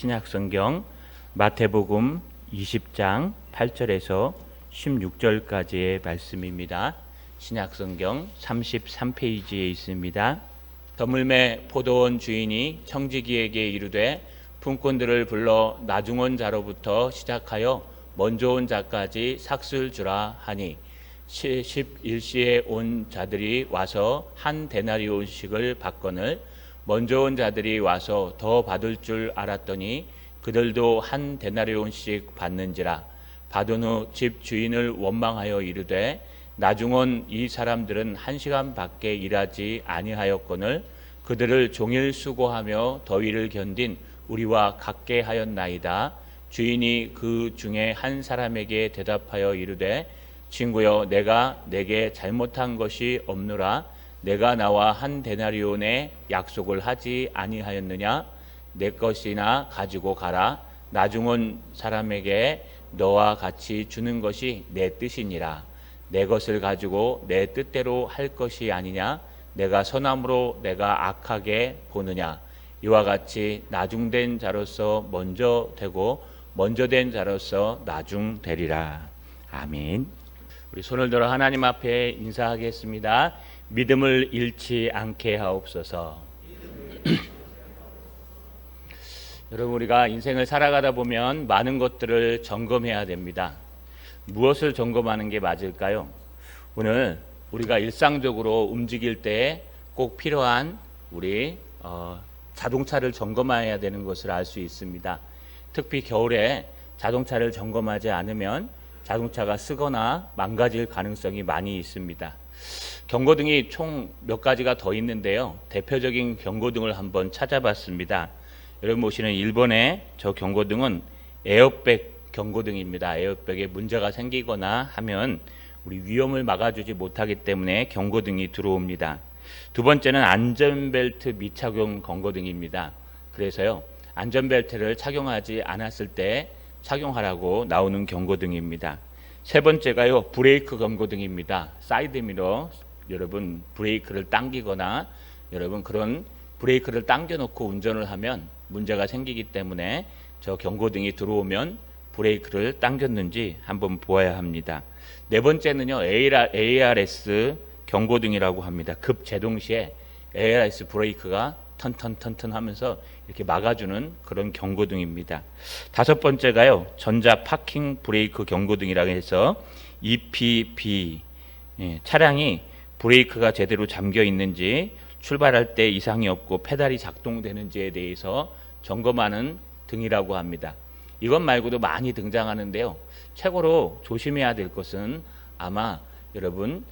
신약성경 마태복음 20장 8절에서 16절까지의 말씀입니다. 신약성경 33페이지에 있습니다. 더물매 포도원 주인이 청지기에게 이르되 품꾼들을 불러 나중온 자로부터 시작하여 먼저 온 자까지 삭슬 주라 하니 11시에 온 자들이 와서 한 데나리온씩을 받거늘 먼저 온 자들이 와서 더 받을 줄 알았더니 그들도 한 데나리온씩 받는지라. 받은 후 집 주인을 원망하여 이르되 나중 온 이 사람들은 1시간밖에 일하지 아니하였거늘 그들을 종일 수고하며 더위를 견딘 우리와 같게 하였나이다. 주인이 그 중에 한 사람에게 대답하여 이르되 친구여, 내가 내게 잘못한 것이 없노라. 내가 나와 한 데나리온의 약속을 하지 아니하였느냐? 내 것이나 가지고 가라. 나중 온 사람에게 너와 같이 주는 것이 내 뜻이니라. 내 것을 가지고 내 뜻대로 할 것이 아니냐? 내가 선함으로 내가 악하게 보느냐? 이와 같이 나중된 자로서 먼저 되고 먼저 된 자로서 나중 되리라. 아멘. 우리 손을 들어 하나님 앞에 인사하겠습니다. 믿음을 잃지 않게 하옵소서. 여러분, 우리가 인생을 살아가다 보면 많은 것들을 점검해야 됩니다. 무엇을 점검하는 게 맞을까요? 오늘 우리가 일상적으로 움직일 때 꼭 필요한 우리 자동차를 점검해야 되는 것을 알 수 있습니다. 특히 겨울에 자동차를 점검하지 않으면 자동차가 쓰거나 망가질 가능성이 많이 있습니다. 경고등이 총 몇 가지가 더 있는데요. 대표적인 경고등을 한번 찾아봤습니다. 여러분 보시는 1번의 저 경고등은 에어백 경고등입니다. 에어백에 문제가 생기거나 하면 우리 위험을 막아주지 못하기 때문에 경고등이 들어옵니다. 두 번째는 안전벨트 미착용 경고등입니다. 그래서요, 안전벨트를 착용하지 않았을 때 착용하라고 나오는 경고등입니다. 세 번째가요, 브레이크 경고등입니다. 사이드미러, 여러분 브레이크를 당기거나 여러분 그런 브레이크를 당겨놓고 운전을 하면 문제가 생기기 때문에 저 경고등이 들어오면 브레이크를 당겼는지 한번 보아야 합니다. 네 번째는요, ARS 경고등이라고 합니다. 급제동 시에 ARS 브레이크가 턴 하면서 이렇게 막아주는 그런 경고등입니다. 다섯 번째가요, 전자 파킹 브레이크 경고등이라고 해서 EPB, 차량이 브레이크가 제대로 잠겨 있는지, 출발할 때 이상이 없고 페달이 작동되는지에 대해서 점검하는 등이라고 합니다. 이것 말고도 많이 등장하는데요. 최고로 조심해야 될 것은 아마 여러분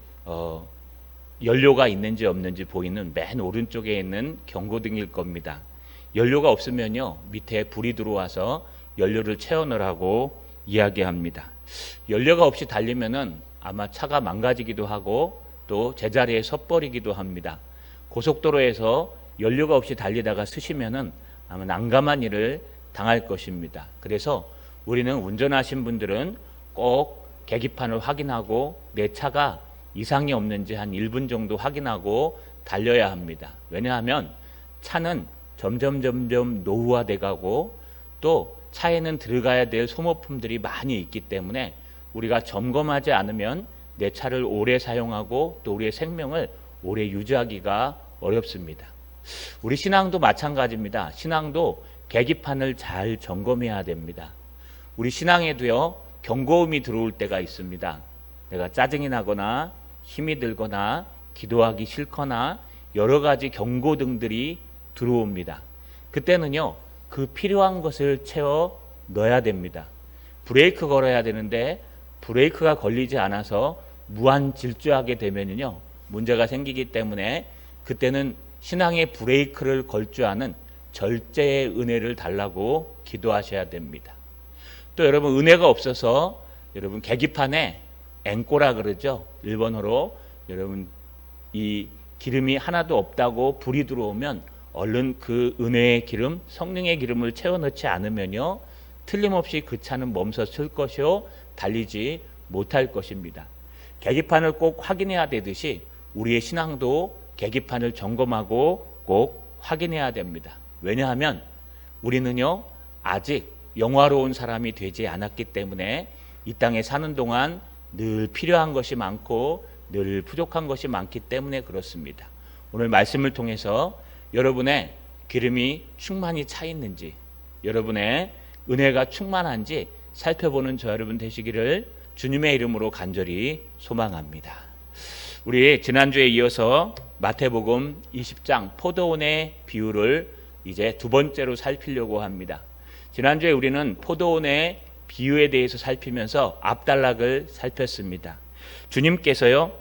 연료가 있는지 없는지 보이는 맨 오른쪽에 있는 경고등일 겁니다. 연료가 없으면요, 밑에 불이 들어와서 연료를 채워 넣으라고 이야기합니다. 연료가 없이 달리면은 아마 차가 망가지기도 하고 또 제자리에 섰버리기도 합니다. 고속도로에서 연료가 없이 달리다가 쓰시면은 아마 난감한 일을 당할 것입니다. 그래서 우리는 운전하신 분들은 꼭 계기판을 확인하고 내 차가 이상이 없는지 한 1분 정도 확인하고 달려야 합니다. 왜냐하면 차는 점점 노후화돼 가고 또 차에는 들어가야 될 소모품들이 많이 있기 때문에 우리가 점검하지 않으면 내 차를 오래 사용하고 또 우리의 생명을 오래 유지하기가 어렵습니다. 우리 신앙도 마찬가지입니다. 신앙도 계기판을 잘 점검해야 됩니다. 우리 신앙에도요, 경고음이 들어올 때가 있습니다. 내가 짜증이 나거나 힘이 들거나 기도하기 싫거나 여러 가지 경고등들이 들어옵니다. 그때는요, 그 필요한 것을 채워 넣어야 됩니다. 브레이크 걸어야 되는데 브레이크가 걸리지 않아서 무한 질주하게 되면요, 문제가 생기기 때문에 그때는 신앙의 브레이크를 걸 줄 아는 절제의 은혜를 달라고 기도하셔야 됩니다. 또 여러분, 은혜가 없어서 여러분 계기판에 앵꼬라 그러죠. 일본어로. 여러분, 이 기름이 하나도 없다고 불이 들어오면 얼른 그 은혜의 기름, 성령의 기름을 채워 넣지 않으면요, 틀림없이 그 차는 멈춰설 것이요, 달리지 못할 것입니다. 계기판을 꼭 확인해야 되듯이 우리의 신앙도 계기판을 점검하고 꼭 확인해야 됩니다. 왜냐하면 우리는요, 아직 영화로운 사람이 되지 않았기 때문에 이 땅에 사는 동안 늘 필요한 것이 많고 늘 부족한 것이 많기 때문에 그렇습니다. 오늘 말씀을 통해서 여러분의 기름이 충만히 차 있는지, 여러분의 은혜가 충만한지 살펴보는 저 여러분 되시기를 주님의 이름으로 간절히 소망합니다. 우리 지난주에 이어서 마태복음 20장 포도원의 비유를 이제 두 번째로 살피려고 합니다. 지난주에 우리는 포도원의 비유에 대해서 살피면서 앞단락을 살폈습니다. 주님께서요,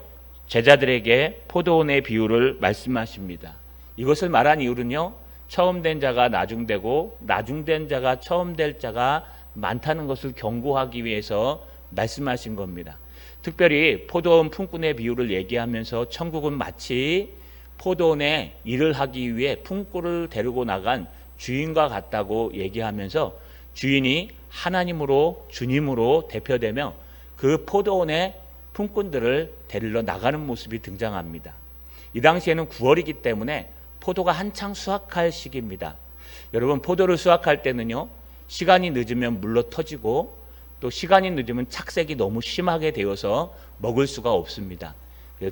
제자들에게 포도원의 비유를 말씀하십니다. 이것을 말한 이유는요, 처음 된 자가 나중되고 나중된 자가 처음 될 자가 많다는 것을 경고하기 위해서 말씀하신 겁니다. 특별히 포도원 품꾼의 비유를 얘기하면서 천국은 마치 포도원에 일을 하기 위해 품꾼을 데리고 나간 주인과 같다고 얘기하면서 주인이 하나님으로 주님으로 대표되며 그 포도원의 품꾼들을 데리러 나가는 모습이 등장합니다. 이 당시에는 9월이기 때문에 포도가 한창 수확할 시기입니다. 여러분, 포도를 수확할 때는요, 시간이 늦으면 물러 터지고 또 시간이 늦으면 착색이 너무 심하게 되어서 먹을 수가 없습니다.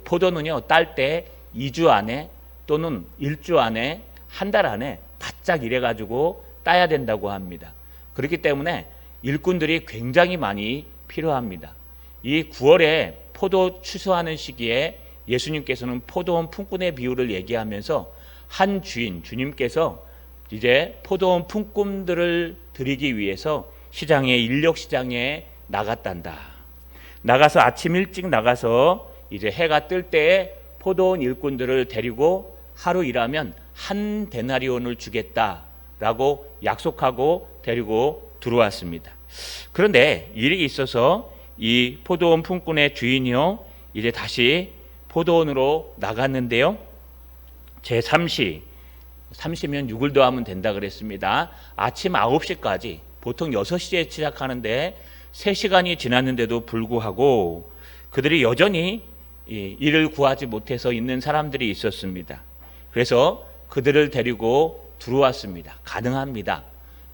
포도는요, 딸 때 2주 안에 또는 1주 안에 한 달 안에 바짝 일해가지고 따야 된다고 합니다. 그렇기 때문에 일꾼들이 굉장히 많이 필요합니다. 이 9월에 포도 추수하는 시기에 예수님께서는 포도원 품꾼의 비유를 얘기하면서 한 주님께서 이제 포도원 품꾼들을 드리기 위해서 인력 시장에 나갔단다. 나가서 아침 일찍 나가서 이제 해가 뜰 때에 포도원 일꾼들을 데리고 하루 일하면 한 데나리온을 주겠다라고 약속하고 데리고 들어왔습니다. 그런데 일이 있어서 이 포도원 품꾼의 주인이요, 이제 다시 포도원으로 나갔는데요, 제3시, 3시면 6을 더하면 된다 그랬습니다. 아침 9시까지, 보통 6시에 시작하는데 3시간이 지났는데도 불구하고 그들이 여전히 일을 구하지 못해서 있는 사람들이 있었습니다. 그래서 그들을 데리고 들어왔습니다. 가능합니다.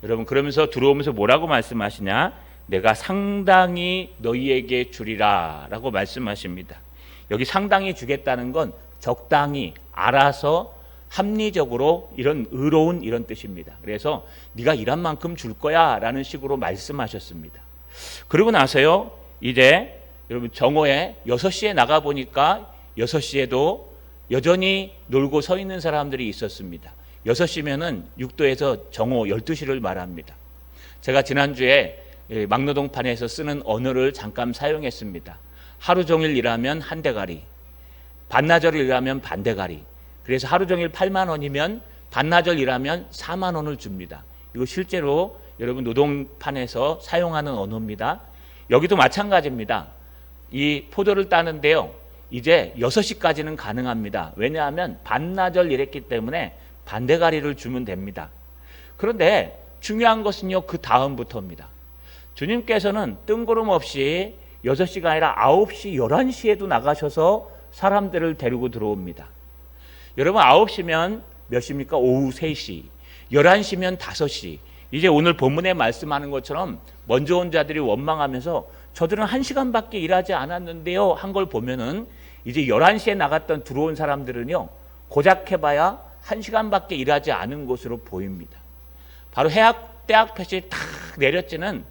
여러분, 그러면서 들어오면서 뭐라고 말씀하시냐? 내가 상당히 너희에게 주리라 라고 말씀하십니다. 여기 상당히 주겠다는 건 적당히, 알아서, 합리적으로, 이런 의로운 이런 뜻입니다. 그래서 네가 일한 만큼 줄 거야 라는 식으로 말씀하셨습니다. 그러고 나서요, 이제 여러분 정오에 6시에 나가보니까 6시에도 여전히 놀고 서 있는 사람들이 있었습니다. 6시면은 6도에서 정오 12시를 말합니다. 제가 지난주에 막노동판에서 쓰는 언어를 잠깐 사용했습니다. 하루 종일 일하면 한 대가리, 반나절 일하면 반대가리. 그래서 하루 종일 8만 원이면 반나절 일하면 4만 원을 줍니다. 이거 실제로 여러분 노동판에서 사용하는 언어입니다. 여기도 마찬가지입니다. 이 포도를 따는데요, 이제 6시까지는 가능합니다. 왜냐하면 반나절 일했기 때문에 반대가리를 주면 됩니다. 그런데 중요한 것은요, 그 다음부터입니다. 주님께서는 뜬구름없이 6시가 아니라 9시, 11시에도 나가셔서 사람들을 데리고 들어옵니다. 여러분, 9시면 몇 시입니까? 오후 3시. 11시면 5시. 이제 오늘 본문에 말씀하는 것처럼 먼저 온 자들이 원망하면서 저들은 1시간밖에 일하지 않았는데요 한 걸 보면은 이제 11시에 나갔던 들어온 사람들은요, 고작 해봐야 1시간밖에 일하지 않은 것으로 보입니다. 바로 때학볕이 탁 내렸지는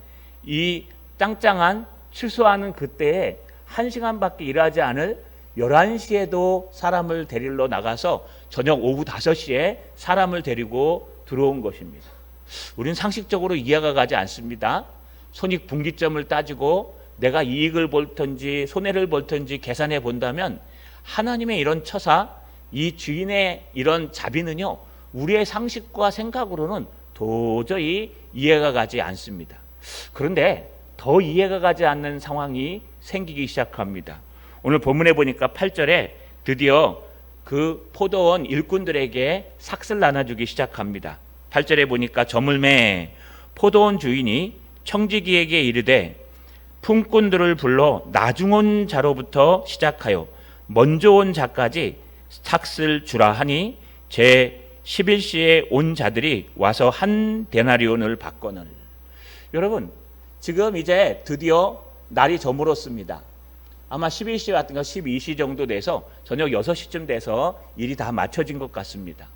이 짱짱한 출소하는 그때에 1시간밖에 일하지 않을 11시에도 사람을 데리러 나가서 저녁 오후 5시에 사람을 데리고 들어온 것입니다. 우리는 상식적으로 이해가 가지 않습니다. 손익분기점을 따지고 내가 이익을 볼든지 손해를 볼든지 계산해 본다면 하나님의 이런 처사, 이 주인의 이런 자비는요, 우리의 상식과 생각으로는 도저히 이해가 가지 않습니다. 그런데 더 이해가 가지 않는 상황이 생기기 시작합니다. 오늘 본문에 보니까 8절에 드디어 그 포도원 일꾼들에게 삭슬 나눠주기 시작합니다. 8절에 보니까 저물매 포도원 주인이 청지기에게 이르되 품꾼들을 불러 나중 온 자로부터 시작하여 먼저 온 자까지 삭슬 주라 하니 제 11시에 온 자들이 와서 한 데나리온을 받거늘. 여러분, 지금 이제 드디어 날이 저물었습니다. 아마 11시 같은 거 12시 정도 돼서 저녁 6시쯤 돼서 일이 다 맞춰진 것 같습니다.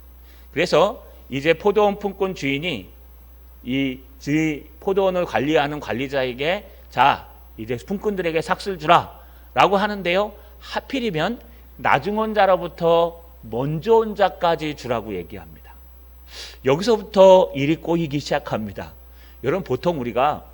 그래서 이제 포도원 품꾼 주인이 이 포도원을 관리하는 관리자에게 자, 이제 품꾼들에게 삭슬 주라 라고 하는데요, 하필이면 나중 온 자로부터 먼저 온 자까지 주라고 얘기합니다. 여기서부터 일이 꼬이기 시작합니다. 여러분, 보통 우리가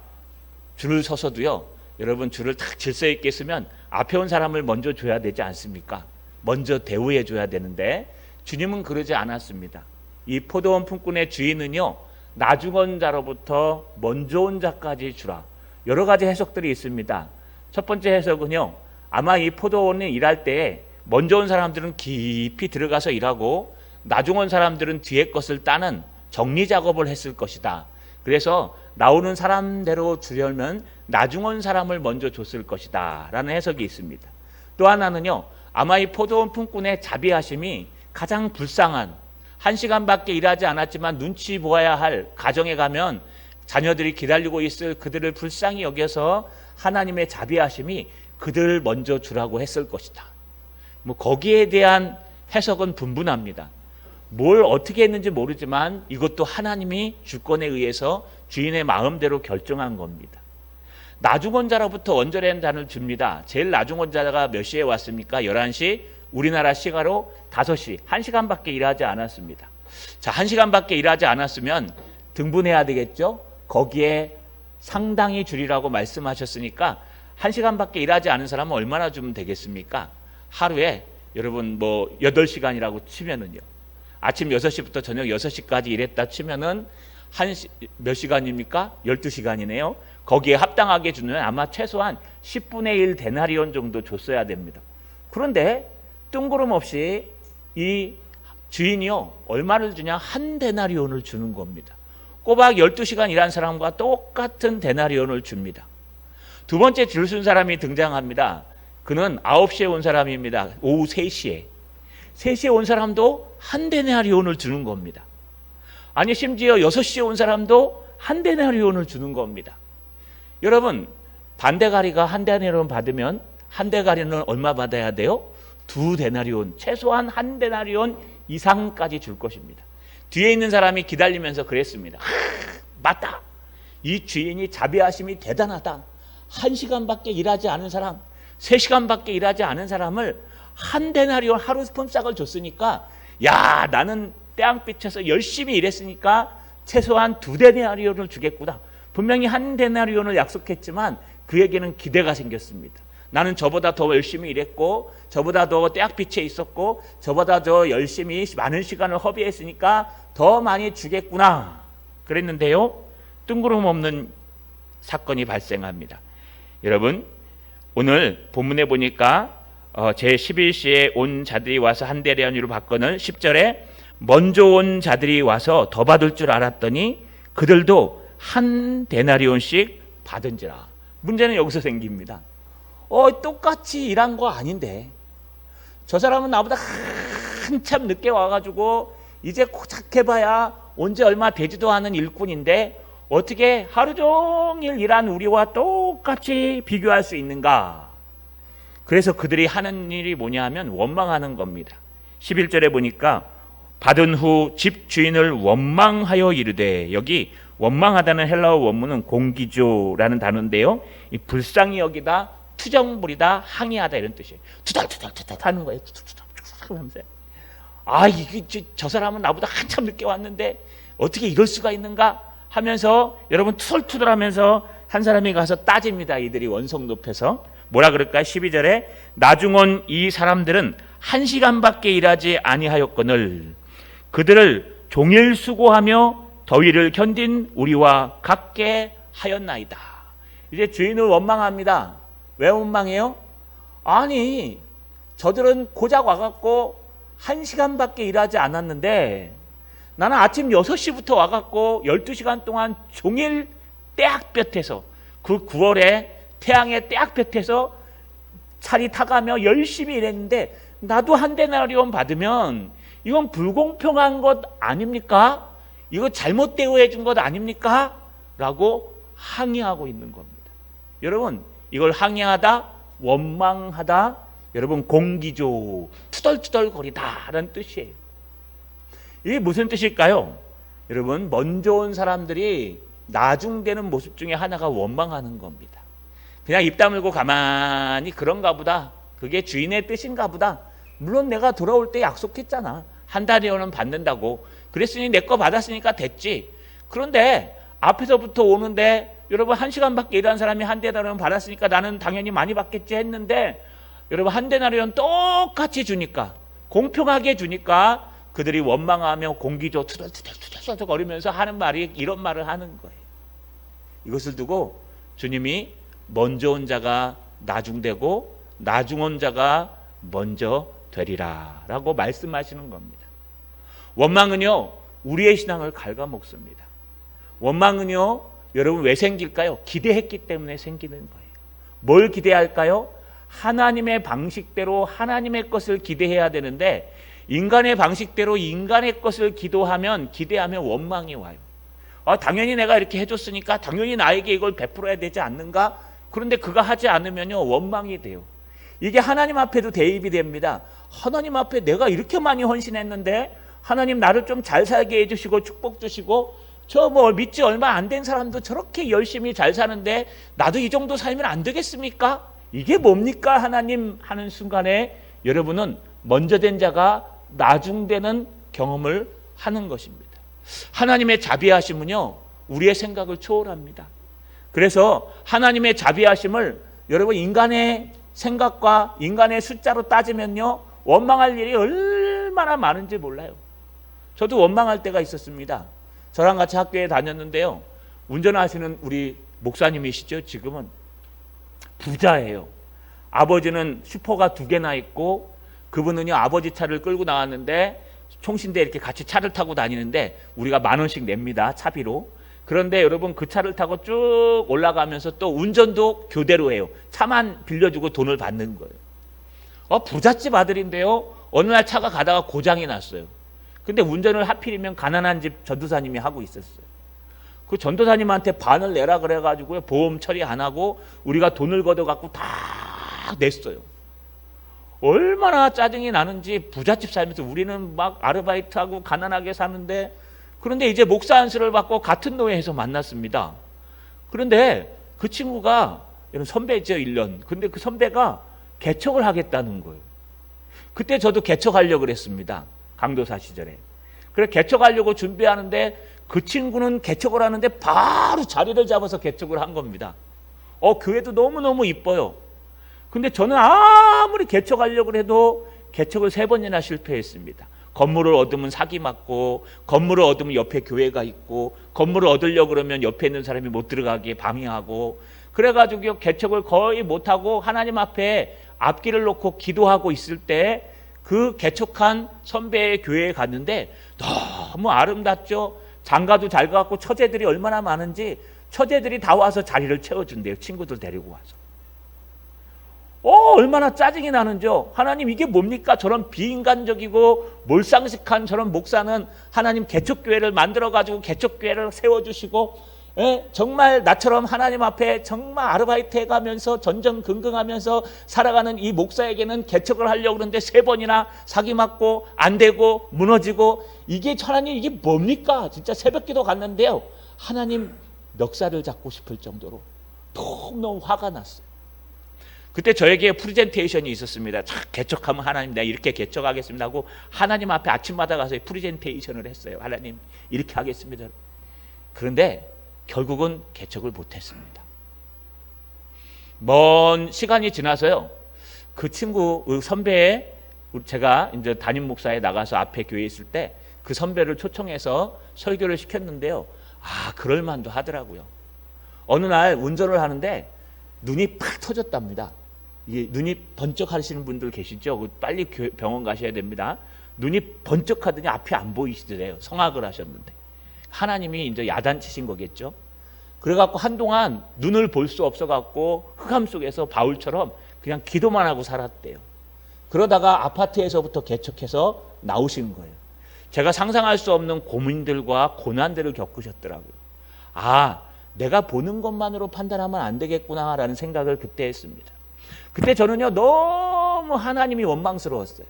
줄을 서서도요, 여러분 줄을 딱 질서 있게 쓰면 앞에 온 사람을 먼저 줘야 되지 않습니까? 먼저 대우해 줘야 되는데 주님은 그러지 않았습니다. 이 포도원 품꾼의 주인은요, 나중 온 자로부터 먼저 온 자까지 주라. 여러 가지 해석들이 있습니다. 첫 번째 해석은요, 아마 이 포도원에 일할 때 먼저 온 사람들은 깊이 들어가서 일하고 나중 온 사람들은 뒤에 것을 따는 정리 작업을 했을 것이다. 그래서 나오는 사람대로 주려면 나중 온 사람을 먼저 줬을 것이다 라는 해석이 있습니다. 또 하나는요, 아마 이 포도원 품꾼의 자비하심이 가장 불쌍한, 1시간밖에 일하지 않았지만 눈치 보아야 할 가정에 가면 자녀들이 기다리고 있을 그들을 불쌍히 여겨서 하나님의 자비하심이 그들을 먼저 주라고 했을 것이다. 뭐 거기에 대한 해석은 분분합니다. 뭘 어떻게 했는지 모르지만 이것도 하나님이 주권에 의해서 주인의 마음대로 결정한 겁니다. 나중 온 자로부터 원절한 잔을 줍니다. 제일 나중 온 자가 몇 시에 왔습니까? 11시, 우리나라 시가로 5시, 1시간밖에 일하지 않았습니다. 자, 1시간밖에 일하지 않았으면 등분해야 되겠죠? 거기에 상당히 줄이라고 말씀하셨으니까 1시간밖에 일하지 않은 사람은 얼마나 주면 되겠습니까? 하루에 여러분 뭐 8시간이라고 치면은요, 아침 6시부터 저녁 6시까지 일했다 치면은 몇 시간입니까? 12시간이네요. 거기에 합당하게 주는 아마 최소한 10분의 1 데나리온 정도 줬어야 됩니다. 그런데 뜬구름없이 이 주인이요, 얼마를 주냐? 한 데나리온을 주는 겁니다. 꼬박 12시간 일한 사람과 똑같은 데나리온을 줍니다. 두 번째 줄 쓴 사람이 등장합니다. 그는 9시에 온 사람입니다. 오후 3시에. 3시에 온 사람도 한 데나리온을 주는 겁니다. 아니, 심지어 6시에 온 사람도 한 데나리온을 주는 겁니다. 여러분, 반대가리가 한 데나리온 받으면 한 대가리는 얼마 받아야 돼요? 2데나리온, 최소한 한 데나리온 이상까지 줄 것입니다. 뒤에 있는 사람이 기다리면서 그랬습니다. 맞다. 이 주인이 자비하심이 대단하다. 1시간밖에 일하지 않은 사람, 3시간밖에 일하지 않은 사람을 한 데나리온 하루 품삯을 줬으니까, 야, 나는 태양빛에서 열심히 일했으니까 최소한 2데나리온을 주겠구나. 분명히 한 데나리온을 약속했지만 그에게는 기대가 생겼습니다. 나는 저보다 더 열심히 일했고, 저보다 더 태양빛에 있었고, 저보다 더 열심히 많은 시간을 허비했으니까 더 많이 주겠구나. 그랬는데요, 뜬구름 사건이 발생합니다. 여러분, 오늘 본문에 보니까 제11시에 온 자들이 와서 한 데나리온으로 받거늘, 10절에 먼저 온 자들이 와서 더 받을 줄 알았더니 그들도 한 데나리온씩 받은지라. 문제는 여기서 생깁니다. 똑같이 일한 거 아닌데 저 사람은 나보다 한참 늦게 와가지고 이제 고작 해봐야 온 지 얼마 되지도 않은 일꾼인데 어떻게 하루 종일 일한 우리와 똑같이 비교할 수 있는가? 그래서 그들이 하는 일이 뭐냐 하면 원망하는 겁니다. 11절에 보니까 받은 후 집 주인을 원망하여 이르되, 여기 원망하다는 헬라어 원문은 공기조라는 단어인데요, 이 불쌍히 여기다, 투정부리다, 항의하다 이런 뜻이에요. 투덜투덜투덜 하는 거예요. 투덜투덜 하면서, 아, 이게 저 사람은 나보다 한참 늦게 왔는데 어떻게 이럴 수가 있는가 하면서, 여러분, 투덜투덜하면서 한 사람이 가서 따집니다. 이들이 원성 높여서 뭐라 그럴까요? 12절에 나중 온 이 사람들은 1시간밖에 일하지 아니하였거늘 그들을 종일 수고하며 더위를 견딘 우리와 같게 하였나이다. 이제 주인을 원망합니다. 왜 원망해요? 아니, 저들은 고작 와갖고 1시간밖에 일하지 않았는데 나는 아침 6시부터 와갖고 12시간 동안 종일 떼학볕에서, 그 9월에 태양의 떼학볕에서 차리 타가며 열심히 일했는데 나도 한 데나리온 받으면 이건 불공평한 것 아닙니까? 이거 잘못 대우해 준 것 아닙니까? 라고 항의하고 있는 겁니다. 여러분, 이걸 항의하다, 원망하다, 여러분 공기조, 투덜투덜거리다라는 뜻이에요. 이게 무슨 뜻일까요? 여러분, 먼저 온 사람들이 나중되는 모습 중에 하나가 원망하는 겁니다. 그냥 입 다물고 가만히 그런가 보다, 그게 주인의 뜻인가 보다, 물론 내가 돌아올 때 약속했잖아, 한 달이면 받는다고, 그랬으니 내 거 받았으니까 됐지. 그런데 앞에서부터 오는데 여러분 1시간밖에 일한 사람이 한 데나리온 받았으니까 나는 당연히 많이 받겠지 했는데, 여러분 한 데나리온 똑같이 주니까, 공평하게 주니까 그들이 원망하며 공기조 투덜투덜 거리면서 하는 말이 이런 말을 하는 거예요. 이것을 두고 주님이 먼저 온 자가 나중되고 나중 온 자가 먼저 되리라 라고 말씀하시는 겁니다. 원망은요, 우리의 신앙을 갉아먹습니다. 원망은요, 여러분 왜 생길까요? 기대했기 때문에 생기는 거예요. 뭘 기대할까요? 하나님의 방식대로 하나님의 것을 기대해야 되는데, 인간의 방식대로 인간의 것을 기대하면 원망이 와요. 당연히 내가 이렇게 해줬으니까 당연히 나에게 이걸 베풀어야 되지 않는가? 그런데 그가 하지 않으면요, 원망이 돼요. 이게 하나님 앞에도 대입이 됩니다. 하나님 앞에 내가 이렇게 많이 헌신했는데 하나님 나를 좀 잘 살게 해주시고 축복 주시고, 저 믿지 얼마 안 된 사람도 저렇게 열심히 잘 사는데 나도 이 정도 살면 안 되겠습니까? 이게 뭡니까 하나님 하는 순간에 여러분은 먼저 된 자가 나중되는 경험을 하는 것입니다. 하나님의 자비하심은요, 우리의 생각을 초월합니다. 그래서 하나님의 자비하심을 여러분 인간의 생각과 인간의 숫자로 따지면요, 원망할 일이 얼마나 많은지 몰라요. 저도 원망할 때가 있었습니다. 저랑 같이 학교에 다녔는데요, 운전하시는 우리 목사님이시죠. 지금은 부자예요. 아버지는 슈퍼가 2개나 있고, 그분은요 아버지 차를 끌고 나왔는데 총신대 이렇게 같이 차를 타고 다니는데 우리가 10,000원씩 냅니다, 차비로. 그런데 여러분 그 차를 타고 쭉 올라가면서 또 운전도 교대로 해요. 차만 빌려주고 돈을 받는 거예요. 부잣집 아들인데요, 어느 날 차가 가다가 고장이 났어요. 근데 운전을 하필이면 가난한 집 전도사님이 하고 있었어요. 그 전도사님한테 반을 내라 그래가지고요, 보험 처리 안 하고 우리가 돈을 걷어갖고 다 냈어요. 얼마나 짜증이 나는지. 부잣집 살면서 우리는 막 아르바이트하고 가난하게 사는데, 그런데 이제 목사 안수를 받고 같은 노예에서 만났습니다. 그런데 그 친구가 선배죠, 1년. 근데 그 선배가 개척을 하겠다는 거예요. 그때 저도 개척하려고 그랬습니다, 강도사 시절에. 그래 개척하려고 준비하는데 그 친구는 개척을 하는데 바로 자리를 잡아서 개척을 한 겁니다. 교회도 너무너무 이뻐요. 근데 저는 아무리 개척하려고 해도 개척을 3번이나 실패했습니다. 건물을 얻으면 사기 맞고, 건물을 얻으면 옆에 교회가 있고, 건물을 얻으려고 그러면 옆에 있는 사람이 못 들어가게 방해하고, 그래가지고 개척을 거의 못하고 하나님 앞에 앞길을 놓고 기도하고 있을 때 그 개척한 선배의 교회에 갔는데 너무 아름답죠. 장가도 잘 가고 처제들이 얼마나 많은지 처제들이 다 와서 자리를 채워준대요, 친구들 데리고 와서. 얼마나 짜증이 나는지요. 하나님 이게 뭡니까? 저런 비인간적이고 몰상식한 저런 목사는 하나님 개척교회를 만들어가지고 개척교회를 세워주시고, 정말 나처럼 하나님 앞에 정말 아르바이트 해가면서 전전긍긍하면서 살아가는 이 목사에게는 개척을 하려고 그러는데 3번이나 사기 맞고 안 되고 무너지고, 이게 하나님 이게 뭡니까? 진짜 새벽기도 갔는데요, 하나님 멱살을 잡고 싶을 정도로 너무너무 화가 났어요. 그때 저에게 프레젠테이션이 있었습니다. 개척하면 하나님 내가 이렇게 개척하겠습니다 하고 하나님 앞에 아침마다 가서 프레젠테이션을 했어요. 하나님 이렇게 하겠습니다. 그런데 결국은 개척을 못했습니다. 먼 시간이 지나서요, 그 친구, 그 선배의, 제가 이제 담임 목사에 나가서 앞에 교회에 있을 때 그 선배를 초청해서 설교를 시켰는데요, 그럴만도 하더라고요. 어느 날 운전을 하는데 눈이 팍 터졌답니다. 이게 눈이 번쩍 하시는 분들 계시죠? 빨리 병원 가셔야 됩니다. 눈이 번쩍하더니 앞이 안 보이시더래요. 성악을 하셨는데. 하나님이 이제 야단치신 거겠죠. 그래갖고 한동안 눈을 볼 수 없어갖고 흑암 속에서 바울처럼 그냥 기도만 하고 살았대요. 그러다가 아파트에서부터 개척해서 나오신 거예요. 제가 상상할 수 없는 고민들과 고난들을 겪으셨더라고요. 아, 내가 보는 것만으로 판단하면 안 되겠구나라는 생각을 그때 했습니다. 그때 저는요, 너무 하나님이 원망스러웠어요.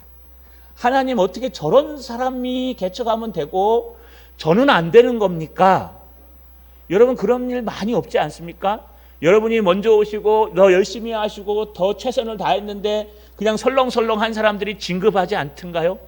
하나님, 어떻게 저런 사람이 개척하면 되고 저는 안 되는 겁니까? 여러분, 그런 일 많이 없지 않습니까? 여러분이 먼저 오시고 더 열심히 하시고 더 최선을 다했는데 그냥 설렁설렁한 사람들이 진급하지 않던가요?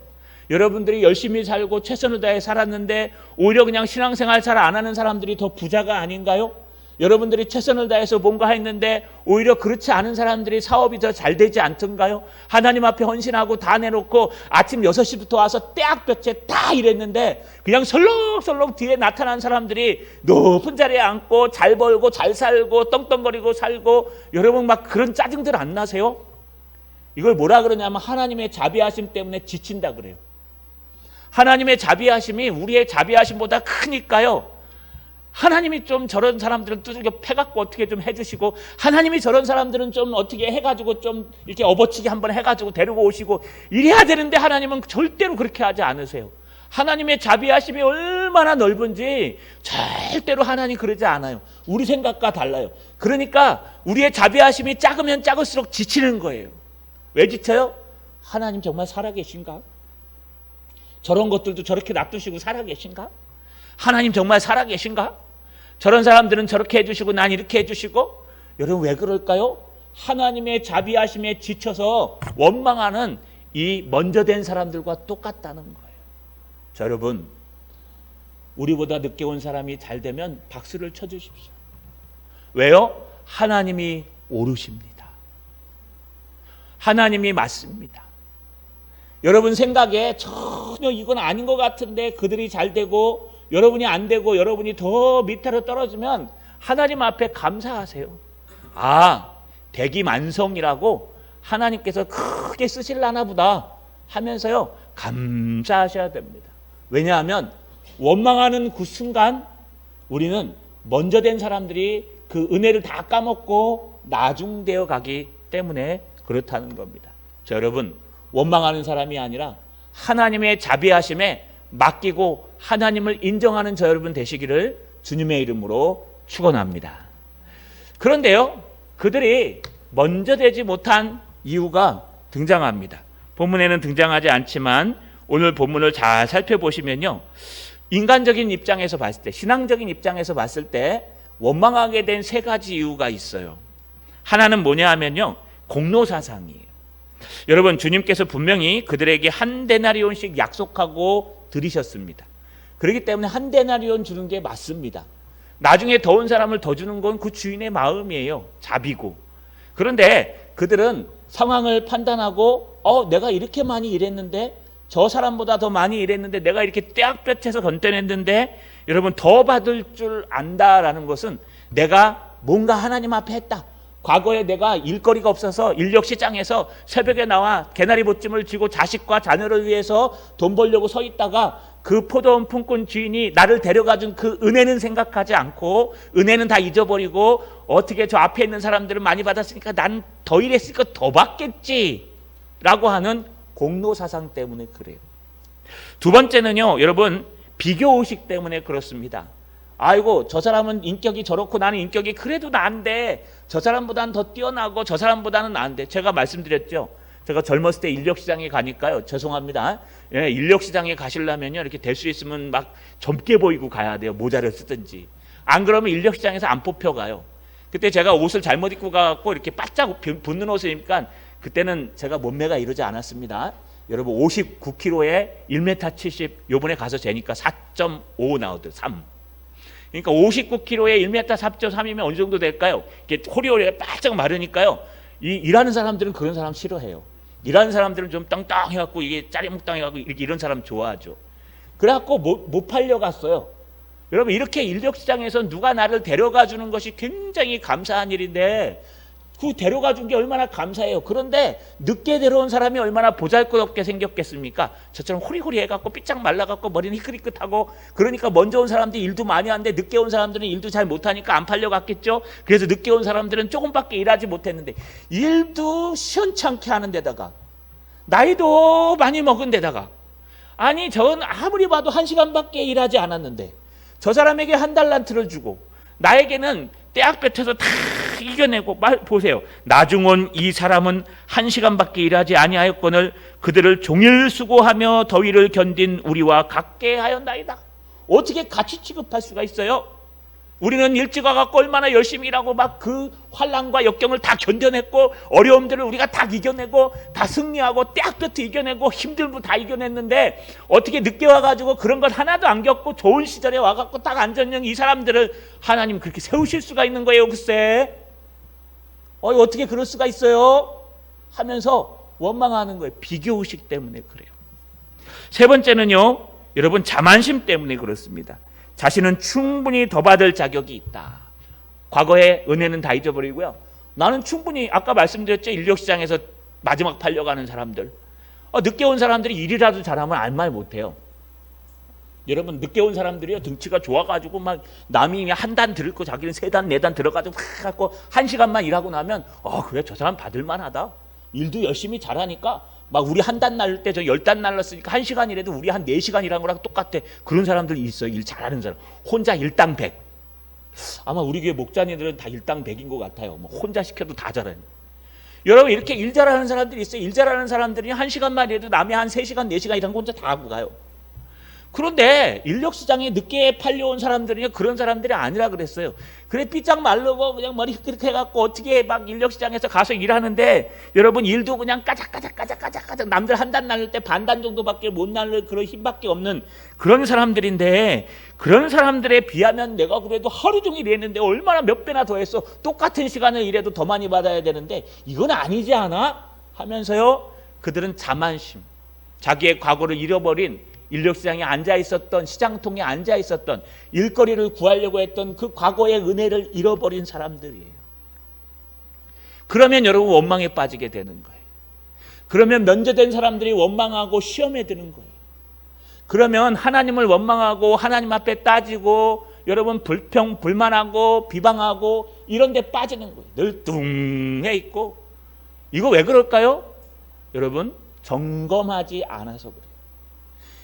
여러분들이 열심히 살고 최선을 다해 살았는데 오히려 그냥 신앙생활 잘 안 하는 사람들이 더 부자가 아닌가요? 여러분들이 최선을 다해서 뭔가 했는데 오히려 그렇지 않은 사람들이 사업이 더 잘 되지 않던가요? 하나님 앞에 헌신하고 다 내놓고 아침 6시부터 와서 떼학볕에 다 일했는데 그냥 설렁설렁 뒤에 나타난 사람들이 높은 자리에 앉고 잘 벌고 잘 살고 떵떵거리고 살고, 여러분 막 그런 짜증들 안 나세요? 이걸 뭐라 그러냐면 하나님의 자비하심 때문에 지친다 그래요. 하나님의 자비하심이 우리의 자비하심보다 크니까요, 하나님이 좀 저런 사람들은 두들겨 패갖고 어떻게 좀 해주시고, 하나님이 저런 사람들은 좀 어떻게 해가지고 좀 이렇게 업어치기 한번 해가지고 데리고 오시고 이래야 되는데 하나님은 절대로 그렇게 하지 않으세요. 하나님의 자비하심이 얼마나 넓은지 절대로 하나님 그러지 않아요. 우리 생각과 달라요. 그러니까 우리의 자비하심이 작으면 작을수록 지치는 거예요. 왜 지쳐요? 하나님 정말 살아계신가? 저런 것들도 저렇게 놔두시고 살아계신가? 하나님 정말 살아계신가? 저런 사람들은 저렇게 해주시고 난 이렇게 해주시고. 여러분, 왜 그럴까요? 하나님의 자비하심에 지쳐서 원망하는 이 먼저 된 사람들과 똑같다는 거예요. 자, 여러분, 우리보다 늦게 온 사람이 잘 되면 박수를 쳐주십시오. 왜요? 하나님이 옳으십니다. 하나님이 맞습니다. 여러분 생각에 전혀 이건 아닌 것 같은데 그들이 잘 되고 여러분이 안 되고 여러분이 더 밑으로 떨어지면 하나님 앞에 감사하세요. 아, 대기만성이라고 하나님께서 크게 쓰실라나 보다 하면서요, 감사하셔야 됩니다. 왜냐하면 원망하는 그 순간 우리는 먼저 된 사람들이 그 은혜를 다 까먹고 나중되어 가기 때문에 그렇다는 겁니다. 자, 여러분, 원망하는 사람이 아니라 하나님의 자비하심에 맡기고 하나님을 인정하는 저 여러분 되시기를 주님의 이름으로 축원합니다. 그런데요, 그들이 먼저 되지 못한 이유가 등장합니다. 본문에는 등장하지 않지만 오늘 본문을 잘 살펴보시면요, 인간적인 입장에서 봤을 때, 신앙적인 입장에서 봤을 때 원망하게 된 세 가지 이유가 있어요. 하나는 뭐냐 하면요, 공로사상이에요. 여러분, 주님께서 분명히 그들에게 한 데나리온씩 약속하고 들이셨습니다. 그렇기 때문에 한 데나리온 주는 게 맞습니다. 나중에 더 온 사람을 더 주는 건 그 주인의 마음이에요. 자비고. 그런데 그들은 상황을 판단하고 내가 이렇게 많이 일했는데, 저 사람보다 더 많이 일했는데, 내가 이렇게 떼학볕에서 건져냈는데 여러분 더 받을 줄 안다라는 것은 내가 뭔가 하나님 앞에 했다. 과거에 내가 일거리가 없어서 인력시장에서 새벽에 나와 개나리보찜을 쥐고 자식과 자녀를 위해서 돈 벌려고 서 있다가 그 포도원 품꾼 주인이 나를 데려가준 그 은혜는 생각하지 않고, 은혜는 다 잊어버리고 어떻게 저 앞에 있는 사람들은 많이 받았으니까 난 더 일했으니까 더 받겠지 라고 하는 공로사상 때문에 그래요. 두 번째는요, 여러분, 비교의식 때문에 그렇습니다. 아이고, 저 사람은 인격이 저렇고 나는 인격이 그래도 나은데 저 사람보다는 더 뛰어나고 저 사람보다는 나은데. 제가 말씀드렸죠, 제가 젊었을 때 인력시장에 가니까요, 죄송합니다, 예, 인력시장에 가시려면요 이렇게 될 수 있으면 막 젊게 보이고 가야 돼요. 모자를 쓰든지. 안 그러면 인력시장에서 안 뽑혀가요. 그때 제가 옷을 잘못 입고 가고 이렇게 바짝 붙는 옷을 입으니까 그때는 제가 몸매가 이러지 않았습니다. 여러분, 59kg에 1m 70, 요번에 가서 재니까 4.5 나오더라고요. 3. 그러니까 59kg에 1m 4.3이면 어느 정도 될까요? 이렇게 호리호리가 바짝 마르니까요, 일하는 사람들은 그런 사람 싫어해요. 일하는 사람들은 좀 땅땅해갖고 이게 짜리몽땅해갖고 이런 사람 좋아하죠. 그래갖고 못 팔려갔어요. 여러분, 이렇게 인력시장에서 누가 나를 데려가 주는 것이 굉장히 감사한 일인데 그 데려가 준 게 얼마나 감사해요. 그런데 늦게 데려온 사람이 얼마나 보잘것없게 생겼겠습니까? 저처럼 호리호리 해갖고 삐짝 말라갖고 머리는 희끗희끗하고, 그러니까 먼저 온 사람들이 일도 많이 하는데 늦게 온 사람들은 일도 잘 못하니까 안 팔려갔겠죠. 그래서 늦게 온 사람들은 조금밖에 일하지 못했는데 일도 시원찮게 하는 데다가 나이도 많이 먹은 데다가 아니 저는 아무리 봐도 1시간밖에 일하지 않았는데 저 사람에게 1달란트를 주고 나에게는 떼약 뱉어서 다 이겨내고 보세요. 나중온 이 사람은 1시간밖에 일하지 아니하였거늘 그들을 종일 수고하며 더위를 견딘 우리와 같게 하였나이다. 어떻게 같이 취급할 수가 있어요? 우리는 일찍 와갖고 얼마나 열심히 일하고 막 그 환난과 역경을 다 견뎌냈고 어려움들을 우리가 다 이겨내고 다 승리하고 떼약볕 이겨내고 힘들고 다 이겨냈는데 어떻게 늦게 와가지고 그런 걸 하나도 안 겪고 좋은 시절에 와갖고 딱 앉았는 이 사람들을 하나님 그렇게 세우실 수가 있는 거예요? 글쎄 어떻게 그럴 수가 있어요? 하면서 원망하는 거예요. 비교의식 때문에 그래요. 세 번째는요, 여러분 자만심 때문에 그렇습니다. 자신은 충분히 더 받을 자격이 있다. 과거의 은혜는 다 잊어버리고요. 나는 충분히 아까 말씀드렸죠. 인력시장에서 마지막 팔려가는 사람들. 늦게 온 사람들이 일이라도 잘하면 아무 말 못해요. 여러분 늦게 온 사람들이요 등치가 좋아가지고 막 남이 한 단 들을 거 자기는 3단 4단 들어가지고 막 갖고 1시간만 일하고 나면 그래 저 사람 받을만하다. 일도 열심히 잘하니까 막 우리 한 단 날릴 때 저 10단 날랐으니까 1시간 일해도 우리 한 4시간 일한 거랑 똑같아. 그런 사람들이 있어요. 일 잘하는 사람. 혼자 일당 100. 아마 우리 교회 목자님들은 다 일당 100인 것 같아요. 뭐 혼자 시켜도 다 잘하는. 여러분 이렇게 일 잘하는 사람들이 있어요. 일 잘하는 사람들이 1시간만 일해도 남이 한 3시간 4시간 일한 거 혼자 다 하고 가요. 그런데 인력시장에 늦게 팔려온 사람들은 그런 사람들이 아니라 그랬어요. 그래 삐짝 마르고 그냥 머리 흑흑 해갖고 어떻게 막 인력시장에서 가서 일하는데 여러분 일도 그냥 까작까작 남들 한 단 날릴 때 반단 정도밖에 못 날릴 그런 힘밖에 없는 그런 사람들인데 그런 사람들에 비하면 내가 그래도 하루 종일 일했는데 얼마나 몇 배나 더 했어. 똑같은 시간을 일해도 더 많이 받아야 되는데 이건 아니지 않아? 하면서요 그들은 자만심, 자기의 과거를 잃어버린 인력시장에 앉아있었던 시장통에 앉아있었던 일거리를 구하려고 했던 그 과거의 은혜를 잃어버린 사람들이에요. 그러면 여러분 원망에 빠지게 되는 거예요. 그러면 면제된 사람들이 원망하고 시험에 드는 거예요. 그러면 하나님을 원망하고 하나님 앞에 따지고 여러분 불만하고 비방하고 이런 데 빠지는 거예요. 늘 뚱해 있고. 이거 왜 그럴까요? 여러분 점검하지 않아서 그래요.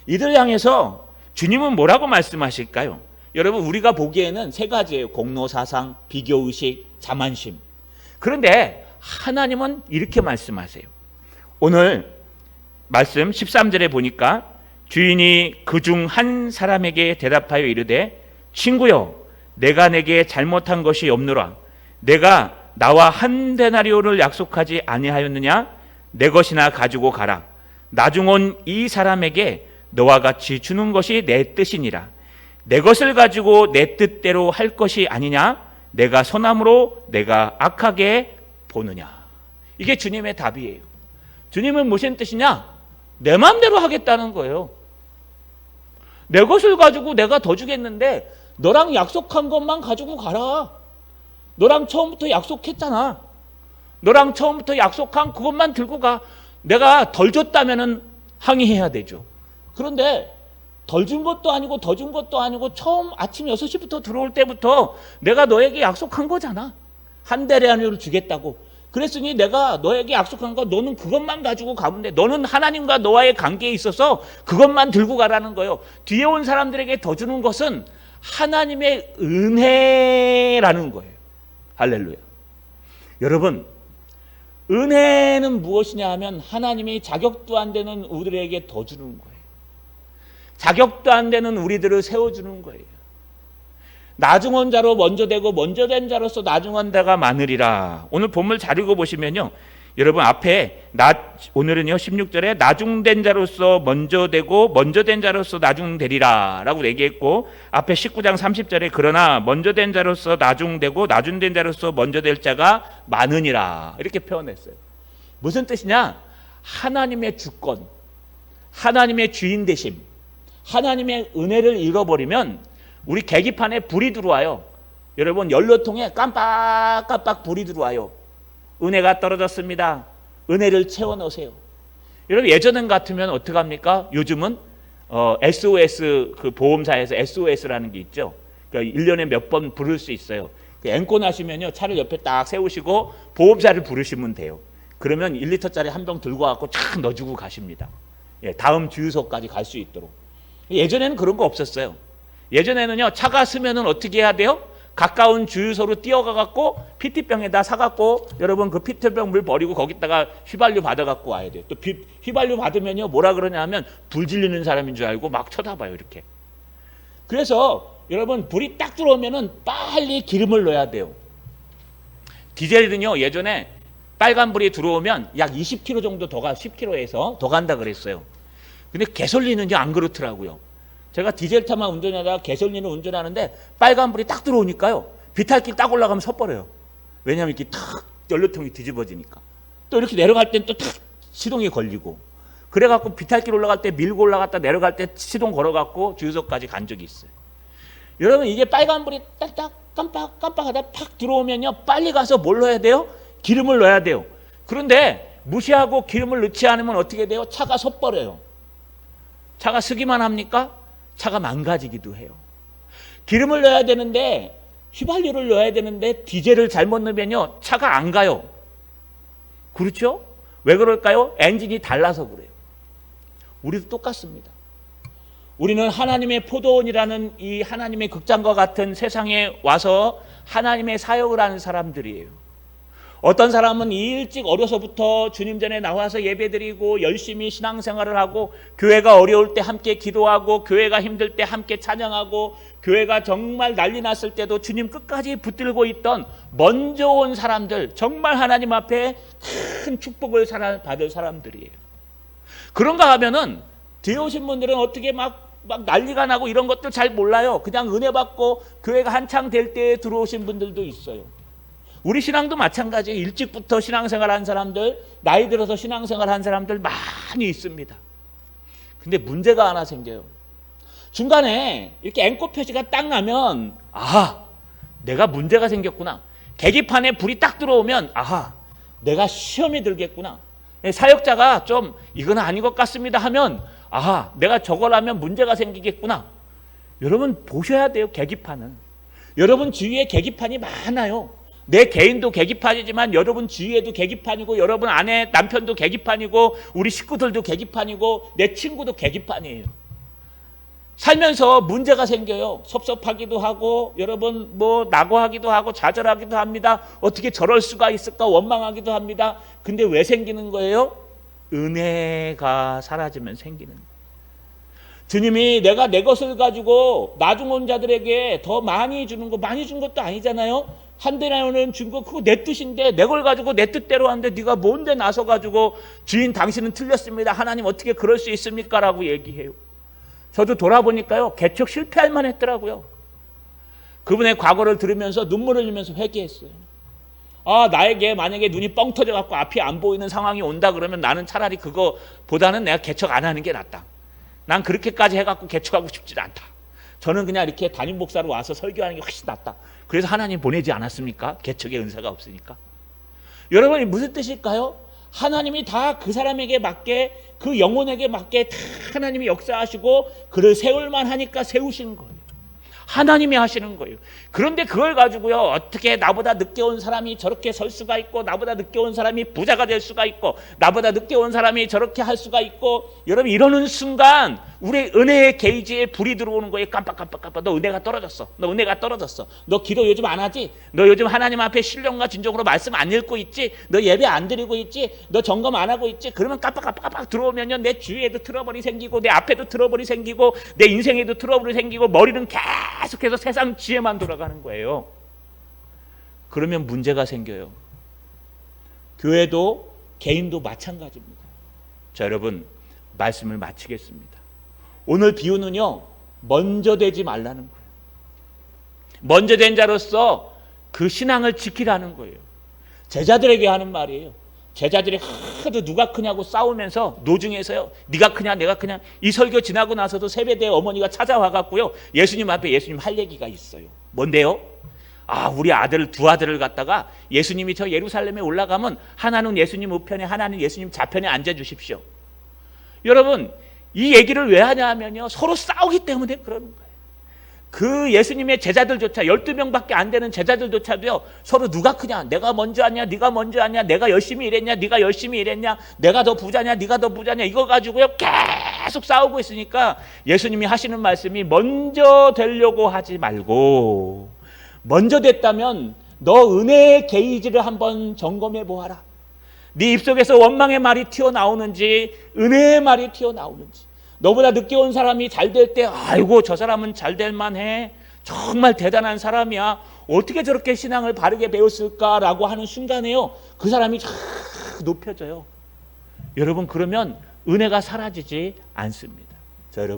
이들 향해서 주님은 뭐라고 말씀하실까요? 여러분 우리가 보기에는 3가지예요. 공로사상, 비교의식, 자만심. 그런데 하나님은 이렇게 말씀하세요. 오늘 말씀 13절에 보니까 주인이 그중 한 사람에게 대답하여 이르되 친구여 내가 내게 잘못한 것이 없노라. 내가 나와 1데나리오를 약속하지 아니하였느냐? 내 것이나 가지고 가라. 나중 온 이 사람에게 너와 같이 주는 것이 내 뜻이니라. 내 것을 가지고 내 뜻대로 할 것이 아니냐? 내가 선함으로 내가 악하게 보느냐? 이게 주님의 답이에요. 주님은 무슨 뜻이냐? 내 마음대로 하겠다는 거예요. 내 것을 가지고 내가 더 주겠는데 너랑 약속한 것만 가지고 가라. 너랑 처음부터 약속했잖아. 너랑 처음부터 약속한 그것만 들고 가. 내가 덜 줬다면은 항의해야 되죠. 그런데 덜 준 것도 아니고 더 준 것도 아니고 처음 아침 6시부터 들어올 때부터 내가 너에게 약속한 거잖아. 1데나리오를 주겠다고. 그랬으니 내가 너에게 약속한 거 너는 그것만 가지고 가면 돼. 너는 하나님과 너와의 관계에 있어서 그것만 들고 가라는 거예요. 뒤에 온 사람들에게 더 주는 것은 하나님의 은혜라는 거예요. 할렐루야. 여러분 은혜는 무엇이냐 하면 하나님이 자격도 안 되는 우리들에게 더 주는 거예요. 자격도 안 되는 우리들을 세워주는 거예요. 나중한 자로 먼저 되고 먼저 된 자로서 나중한 자가 많으리라. 오늘 본문 잘 읽어보시면요. 여러분 앞에 오늘은요 16절에 나중된 자로서 먼저 되고 먼저 된 자로서 나중되리라 라고 얘기했고 앞에 19장 30절에 그러나 먼저 된 자로서 나중되고 나중된 자로서 먼저 될 자가 많으니라 이렇게 표현했어요. 무슨 뜻이냐? 하나님의 주권, 하나님의 주인 되심, 하나님의 은혜를 잃어버리면 우리 계기판에 불이 들어와요. 여러분 연료통에 깜빡깜빡 불이 들어와요. 은혜가 떨어졌습니다. 은혜를 채워넣으세요. 여러분 예전 같으면 어떡합니까? 요즘은 SOS 그 보험사에서 SOS라는 게 있죠. 그러니까 1년에 몇 번 부를 수 있어요. 앵꼬 나시면요 차를 옆에 딱 세우시고 보험사를 부르시면 돼요. 그러면 1리터짜리 한 병 들고 와서 착 넣어주고 가십니다. 다음 주유소까지 갈 수 있도록. 예전에는 그런 거 없었어요. 예전에는요, 차가 쓰면은 어떻게 해야 돼요? 가까운 주유소로 뛰어가 갖고 PT병에다 사 갖고 여러분 그 PT병 물 버리고 거기다가 휘발유 받아 갖고 와야 돼요. 또 휘발유 받으면요, 뭐라 그러냐면 불 질리는 사람인 줄 알고 막 쳐다봐요, 이렇게. 그래서 여러분 불이 딱 들어오면은 빨리 기름을 넣어야 돼요. 디젤은요, 예전에 빨간불이 들어오면 약 20km 정도 더 가, 10km에서 더 간다 그랬어요. 근데 가솔린은요, 안 그렇더라고요. 제가 디젤차만 운전하다가 가솔린을 운전하는데 빨간불이 딱 들어오니까요, 비탈길 딱 올라가면 섰버려요. 왜냐하면 이렇게 탁 연료통이 뒤집어지니까. 또 이렇게 내려갈 땐 또 탁 시동이 걸리고. 그래갖고 비탈길 올라갈 때 밀고 올라갔다 내려갈 때 시동 걸어갖고 주유소까지 간 적이 있어요. 여러분, 이게 빨간불이 딱딱 깜빡하다 팍 들어오면요, 빨리 가서 뭘 넣어야 돼요? 기름을 넣어야 돼요. 그런데 무시하고 기름을 넣지 않으면 어떻게 돼요? 차가 섰버려요. 차가 쓰기만 합니까? 차가 망가지기도 해요. 기름을 넣어야 되는데, 휘발유를 넣어야 되는데 디젤을 잘못 넣으면요, 차가 안 가요. 그렇죠? 왜 그럴까요? 엔진이 달라서 그래요. 우리도 똑같습니다. 우리는 하나님의 포도원이라는 이 하나님의 극장과 같은 세상에 와서 하나님의 사역을 하는 사람들이에요. 어떤 사람은 일찍 어려서부터 주님 전에 나와서 예배드리고 열심히 신앙생활을 하고, 교회가 어려울 때 함께 기도하고, 교회가 힘들 때 함께 찬양하고, 교회가 정말 난리 났을 때도 주님 끝까지 붙들고 있던 먼저 온 사람들, 정말 하나님 앞에 큰 축복을 받을 사람들이에요. 그런가 하면은 뒤에 오신 분들은 어떻게 막 난리가 나고 이런 것들 잘 몰라요. 그냥 은혜 받고 교회가 한창 될 때에 들어오신 분들도 있어요. 우리 신앙도 마찬가지예요. 일찍부터 신앙생활 한 사람들, 나이 들어서 신앙생활 한 사람들 많이 있습니다. 근데 문제가 하나 생겨요. 중간에 이렇게 앵꽃 표시가 딱 나면, 아하, 내가 문제가 생겼구나. 계기판에 불이 딱 들어오면, 아하, 내가 시험이 들겠구나. 사역자가 좀 이건 아닌 것 같습니다 하면, 아하, 내가 저걸 하면 문제가 생기겠구나. 여러분 보셔야 돼요, 계기판은. 여러분 주위에 계기판이 많아요. 내 개인도 계기판이지만 여러분 주위에도 계기판이고, 여러분 아내 남편도 계기판이고, 우리 식구들도 계기판이고, 내 친구도 계기판이에요. 살면서 문제가 생겨요. 섭섭하기도 하고, 여러분 뭐 낙오하기도 하고 좌절하기도 합니다. 어떻게 저럴 수가 있을까 원망하기도 합니다. 근데 왜 생기는 거예요? 은혜가 사라지면 생기는 거예요. 주님이 내가 내 것을 가지고 나중 온 자들에게 더 많이 주는 거, 많이 준 것도 아니잖아요. 한 데나리온은 준 거 그거 내 뜻인데, 내 걸 가지고 내 뜻대로 하는데 네가 뭔데 나서 가지고 주인 당신은 틀렸습니다, 하나님 어떻게 그럴 수 있습니까? 라고 얘기해요. 저도 돌아보니까요, 개척 실패할 만했더라고요. 그분의 과거를 들으면서 눈물을 흘리면서 회개했어요. 아, 나에게 만약에 눈이 뻥 터져 갖고 앞이 안 보이는 상황이 온다 그러면 나는 차라리 그거보다는 내가 개척 안 하는 게 낫다. 난 그렇게까지 해갖고 개척하고 싶지 않다. 저는 그냥 이렇게 담임 목사로 와서 설교하는 게 훨씬 낫다. 그래서 하나님 보내지 않았습니까? 개척의 은사가 없으니까. 여러분이 무슨 뜻일까요? 하나님이 다 그 사람에게 맞게, 그 영혼에게 맞게 다 하나님이 역사하시고 그를 세울만 하니까 세우시는 거예요. 하나님이 하시는 거예요. 그런데 그걸 가지고요, 어떻게 나보다 늦게 온 사람이 저렇게 설 수가 있고, 나보다 늦게 온 사람이 부자가 될 수가 있고, 나보다 늦게 온 사람이 저렇게 할 수가 있고, 여러분 이러는 순간 우리 은혜의 게이지에 불이 들어오는 거예요. 깜빡. 너 은혜가 떨어졌어. 너 은혜가 떨어졌어. 너 기도 요즘 안 하지? 너 요즘 하나님 앞에 신령과 진정으로 말씀 안 읽고 있지? 너 예배 안 드리고 있지? 너 점검 안 하고 있지? 그러면 깜빡 들어오면요, 내 주위에도 트러블이 생기고, 내 앞에도 트러블이 생기고, 내 인생에도 트러블이 생기고, 머리는 계속해서 세상 지혜만 돌아가는 거예요. 그러면 문제가 생겨요. 교회도 개인도 마찬가지입니다. 자, 여러분 말씀을 마치겠습니다. 오늘 비유는요, 먼저 되지 말라는 거예요. 먼저 된 자로서 그 신앙을 지키라는 거예요. 제자들에게 하는 말이에요. 제자들이 하도 누가 크냐고 싸우면서 노중에서요, 네가 크냐 내가 크냐, 이 설교 지나고 나서도 세배대 어머니가 찾아와 갖고요, 예수님 앞에 예수님 할 얘기가 있어요. 뭔데요? 아, 우리 두 아들을 갖다가 예수님이 저 예루살렘에 올라가면 하나는 예수님 우편에 하나는 예수님 좌편에 앉아주십시오. 여러분 이 얘기를 왜 하냐 하면요, 서로 싸우기 때문에 그러는 거예요. 그 예수님의 제자들조차 12명밖에 안 되는 제자들조차도요, 서로 누가 크냐, 내가 먼저 하냐, 네가 먼저 하냐, 내가 열심히 일했냐, 네가 열심히 일했냐, 내가 더 부자냐, 네가 더 부자냐, 이거 가지고요 계속 싸우고 있으니까 예수님이 하시는 말씀이 먼저 되려고 하지 말고, 먼저 됐다면 너 은혜의 게이지를 한번 점검해 보아라. 네 입속에서 원망의 말이 튀어나오는지 은혜의 말이 튀어나오는지. 너보다 늦게 온 사람이 잘 될 때 아이고 저 사람은 잘 될 만해, 정말 대단한 사람이야, 어떻게 저렇게 신앙을 바르게 배웠을까라고 하는 순간에요 그 사람이 쫙 높여져요. 여러분, 그러면 은혜가 사라지지 않습니다. 자,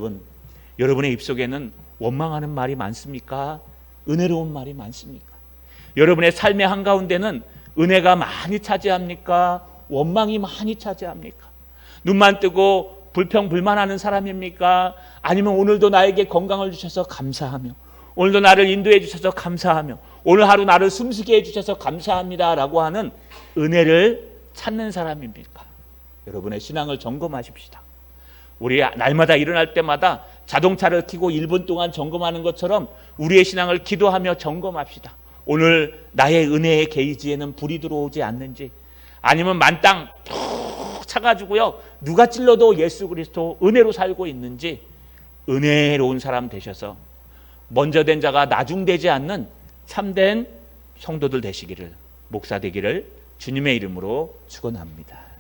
여러분의 입속에는 원망하는 말이 많습니까? 은혜로운 말이 많습니까? 여러분의 삶의 한가운데는 은혜가 많이 차지합니까? 원망이 많이 차지합니까? 눈만 뜨고 불평불만하는 사람입니까? 아니면 오늘도 나에게 건강을 주셔서 감사하며, 오늘도 나를 인도해 주셔서 감사하며, 오늘 하루 나를 숨쉬게 해주셔서 감사합니다라고 하는 은혜를 찾는 사람입니까? 여러분의 신앙을 점검하십시다. 우리 날마다 일어날 때마다 자동차를 켜고 1분 동안 점검하는 것처럼 우리의 신앙을 기도하며 점검합시다. 오늘 나의 은혜의 게이지에는 불이 들어오지 않는지, 아니면 만땅 푹 차가지고요 누가 찔러도 예수 그리스도 은혜로 살고 있는지, 은혜로운 사람 되셔서 먼저 된 자가 나중되지 않는 참된 성도들 되시기를, 목사 되기를 주님의 이름으로 축원합니다.